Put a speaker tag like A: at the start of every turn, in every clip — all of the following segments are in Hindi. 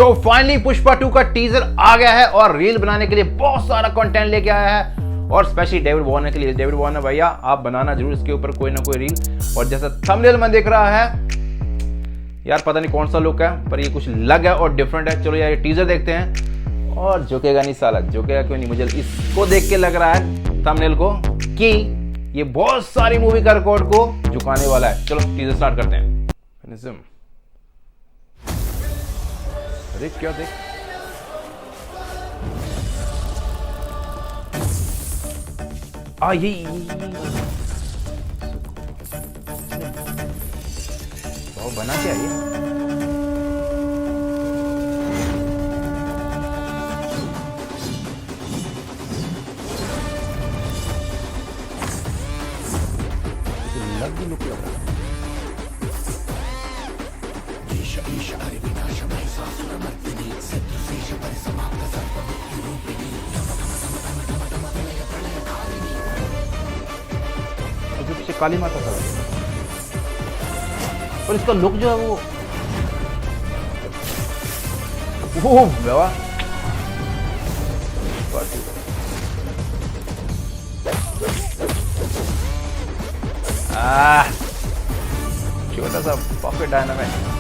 A: तो फाइनली पुष्पा 2 का टीजर आ गया है और रील बनाने के लिए बहुत सारा कंटेंट लेके आया है और स्पेशली डेविड वॉर्नर के लिए। डेविड वॉर्नर भैया आप बनाना जरूर इसके ऊपर कोई ना कोई रील। और जैसा थंबनेल में देख रहा है यार पता नहीं कौन सा लुक है पर ये कुछ अलग है और डिफरेंट है। चलो यार ये टीजर देखते हैं और झुकेगा नहीं साला, झुकेगा क्यों नहीं। मुझे इसको देख के लग रहा है थंबनेल को कि ये बहुत सारी मूवी का रिकॉर्ड को झुकाने वाला है। चलो टीजर स्टार्ट करते हैं। अरे क्या देख ये बना क्या ये? लग लुक लग रहा है। पीछे काली माता का और इसका लुक जो है वो वाह छोटा सा पॉकेट डायनामाइट।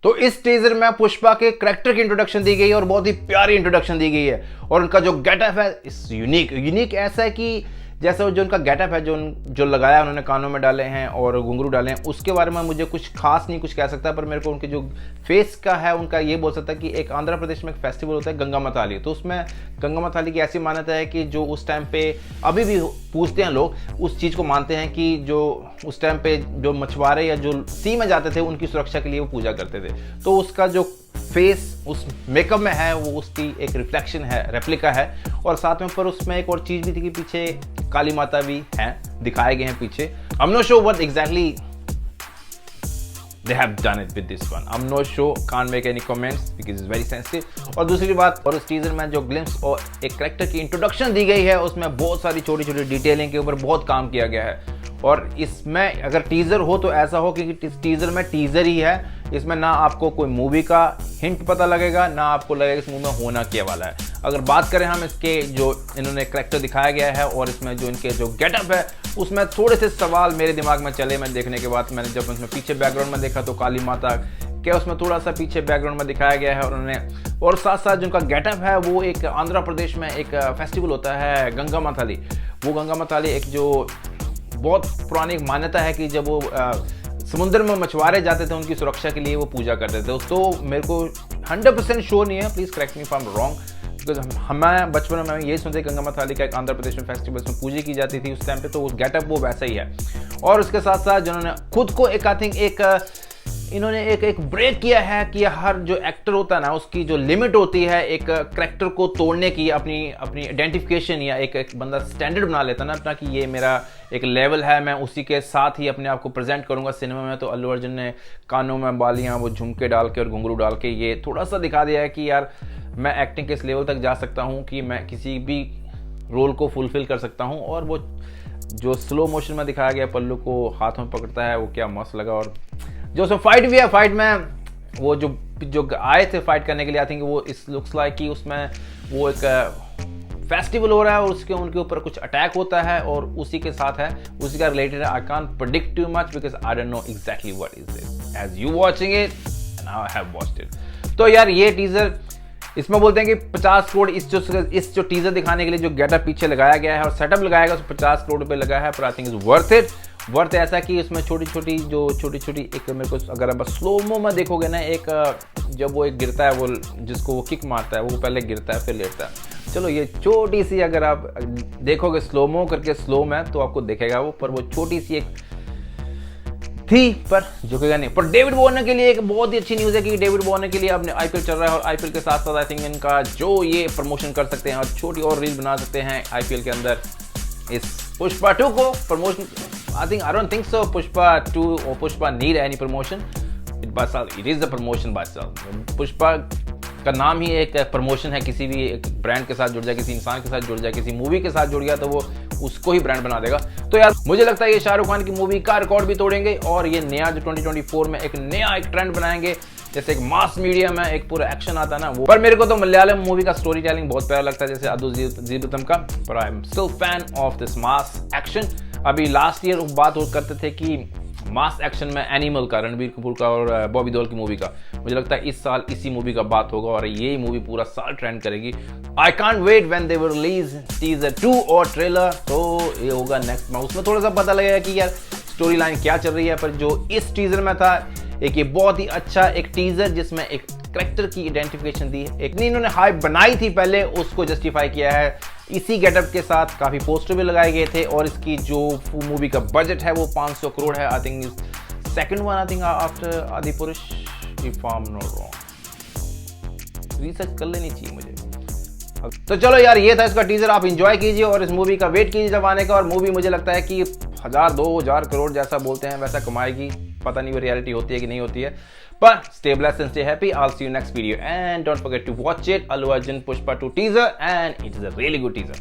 A: तो इस टीजर में पुष्पा के कैरेक्टर की इंट्रोडक्शन दी गई है और बहुत ही प्यारी इंट्रोडक्शन दी गई है। और उनका जो गेटअप है इस यूनिक ऐसा है कि जैसे जो उनका गेटअप है जो लगाया उन्होंने, कानों में डाले हैं और घुंघरू डाले हैं, उसके बारे में मुझे कुछ खास नहीं कुछ कह सकता। पर मेरे को उनके जो फेस का है उनका ये बोल सकता है कि एक आंध्र प्रदेश में एक फेस्टिवल होता है गंगा मथाली। तो उसमें गंगा मथाली की ऐसी मान्यता है कि जो उस टाइम पे अभी भी पूछते हैं लोग, उस चीज़ को मानते हैं कि जो उस टाइम पे जो मछुआरे या जो सी में जाते थे उनकी सुरक्षा के लिए वो पूजा करते थे। तो उसका जो फेस उस मेकअप में है वो उसकी एक रिफ्लेक्शन है, रेप्लिका है। और साथ में पर उसमें एक और चीज़ भी थी कि पीछे काली माता भी हैं, दिखाए गए हैं पीछे। I'm not sure what exactly they have done it with this one. I'm not sure, can't make any comments because it's very sensitive। और दूसरी बात, और उस टीजर में जो ग्लिम्स और एक कैरेक्टर की इंट्रोडक्शन दी गई है उसमें बहुत सारी छोटी छोटी डिटेलिंग के ऊपर बहुत काम किया गया है। और इसमें अगर टीजर हो तो ऐसा हो कि टीजर में टीजर ही है, इसमें ना आपको कोई मूवी का हिंट पता लगेगा ना आपको लगेगा इस मूवी में होना क्या वाला है। अगर बात करें हम इसके जो इन्होंने कैरेक्टर दिखाया गया है और इसमें जो इनके जो गेटअप है उसमें थोड़े से सवाल मेरे दिमाग में चले। मैं देखने के बाद मैंने जब उसमें पीछे बैकग्राउंड में देखा तो काली माता क्या उसमें थोड़ा सा पीछे बैकग्राउंड में दिखाया गया है और उन्होंने, और साथ साथ जिनका गेटअप है वो एक आंध्र प्रदेश में एक फेस्टिवल होता है गंगा मथाली। वो गंगा मथाली एक जो बहुत पुरानी मान्यता है कि जब वो समुद्र में मछुआरे जाते थे उनकी सुरक्षा के लिए वो पूजा करते थे। तो मेरे को 100% श्योर नहीं है, please correct me if I am wrong, because हमें बचपन में यही सुनते गंगा मथाली का एक आंध्र प्रदेश में फेस्टिवल में पूजा की जाती थी उस टाइम पे। तो उस गेटअप वो वैसा ही है। और उसके साथ साथ जिन्होंने खुद को एक आई थिंक इन्होंने एक ब्रेक किया है कि हर जो एक्टर होता है ना उसकी जो लिमिट होती है एक कैरेक्टर को तोड़ने की, अपनी आइडेंटिफिकेशन या एक बंदा स्टैंडर्ड बना लेता है ना अपना कि ये मेरा एक लेवल है, मैं उसी के साथ ही अपने आप को प्रेजेंट करूंगा सिनेमा में। तो अल्लू अर्जुन ने कानों में बालियां वो झुमके डाल के और घुंघरू डाल के ये थोड़ा सा दिखा दिया है कि यार मैं एक्टिंग के इस लेवल तक जा सकता हूँ कि मैं किसी भी रोल को फुलफिल कर सकता हूँ। और वो जो स्लो मोशन में दिखाया गया पल्लू को हाथ में पकड़ता है वो क्या मस्त लगा। और जो उसमें फाइट भी है, फाइट में वो जो आए थे फाइट करने के लिए आई थिंक वो इस लुक्स लाइक कि उसमें वो एक फेस्टिवल हो रहा है और उसके उनके ऊपर कुछ अटैक होता है और उसी के साथ है, उसी का रिलेटेड है। I can't predict too much because I don't know exactly what is this as you watching it and I have watched it. तो यार ये टीजर इसमें बोलते हैं कि 50 करोड़ इस जो टीजर दिखाने के लिए जो गेटअप पीछे लगाया गया है और सेटअप लगाया गया उसमें 50 करोड़ रुपए लगा है। पर आई थिंक इज वर्थ ऐसा कि इसमें छोटी छोटी एक मेरे को अगर आप स्लोमो में देखोगे ना, एक जब वो एक गिरता है वो जिसको वो किक मारता है वो पहले गिरता है फिर लेटता है। चलो ये छोटी सी अगर आप देखोगे स्लोमो करके स्लो में तो आपको दिखेगा वो, पर वो छोटी सी एक थी पर झुकेगा नहीं। पर डेविड वॉर्नर के लिए एक बहुत ही अच्छी न्यूज़ है कि डेविड वॉर्नर के लिए अब आईपीएल चल रहा है और आईपीएल के साथ साथ आई थिंक इनका जो ये प्रमोशन कर सकते हैं और छोटी और रील बना सकते हैं आईपीएल के अंदर इस पुष्पा 2 को promotion. I don't think so Pushpa 2 और Pushpa need any promotion it is the promotion by self. Pushpa का नाम ही एक प्रमोशन है, किसी भी एक ब्रांड के साथ जुड़ जाए, किसी इंसान के साथ जुड़ जाए, किसी मूवी के साथ जुड़ गया तो वो उसको ही ब्रांड बना देगा। तो यार मुझे लगता है ये शाहरुख खान की मूवी का रिकॉर्ड भी तोड़ेंगे और ये नया जो 2024 में एक नया एक ट्रेंड बनाएंगे, जैसे एक मास मीडियम है, एक पूरा एक्शन आता है ना वो। पर मेरे को तो मलयालम मूवी का स्टोरी टेलिंग बहुत प्यारा लगता है, जैसे अदू जीवितम का। पर I am still fan of this mass action. अभी लास्ट ईयर बात करते थे कि मास एक्शन में एनिमल का, रणबीर कपूर का और बॉबी देओल की मूवी का। मुझे लगता है इस साल इसी मूवी का बात होगा और ये मूवी पूरा साल ट्रेंड करेगी। I can't wait when they will release teaser 2 और ट्रेलर। तो ये होगा नेक्स्ट मंथ, उसमें थोड़ा सा पता लगेगा कि यार स्टोरी लाइन क्या चल रही है। पर जो इस टीजर में था, एक ये बहुत ही अच्छा एक टीजर जिसमें एक कैरेक्टर की आइडेंटिफिकेशन दी है, एक इन्होंने हाइप बनाई थी पहले, उसको जस्टिफाई किया है इसी गेटअप के साथ। काफी पोस्टर भी लगाए गए थे और इसकी जो मूवी का बजट है वो 500 करोड़ है। I think second one, I think after Adipurush, if I am not wrong. Research कर लेनी चाहिए मुझे। तो चलो यार, ये था इसका टीजर। आप एंजॉय कीजिए और इस मूवी का वेट कीजिए जब आने का। और मूवी मुझे लगता है कि 1000-2000 करोड़ जैसा बोलते हैं वैसा कमाएगी। पता नहीं वो रियलिटी होती है कि नहीं होती है। But stay blessed and stay happy. I'll see you next video. And don't forget to watch it. Allu Arjun Pushpa 2 teaser. And it is a really good teaser.